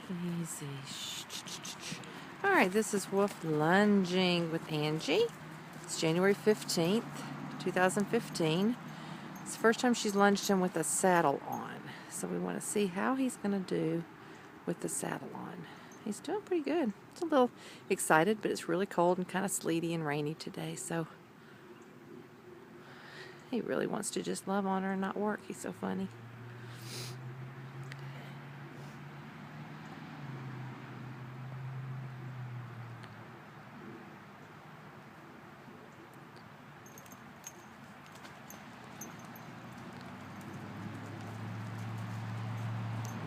Easy. All right, this is Wolf lunging with Angie. It's January 15th, 2015. It's the first time she's lunged him with a saddle on. So we want to see how he's going to do with the saddle on. He's doing pretty good. He's a little excited, but it's really cold and kind of sleety and rainy today, so he really wants to just love on her and not work. He's so funny.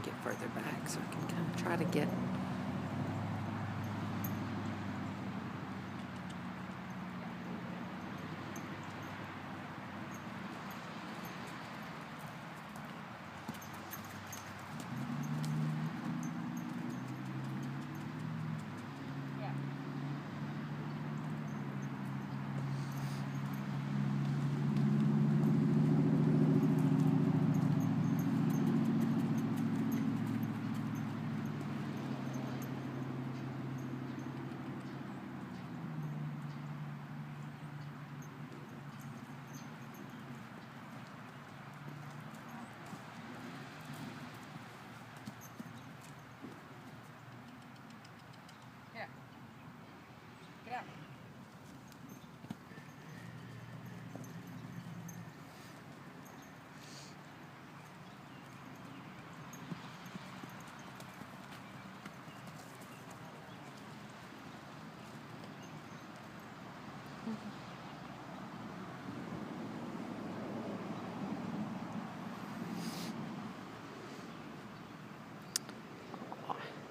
Get further back so I can kind of try to get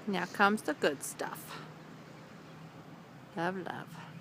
Now comes the good stuff. Love, love.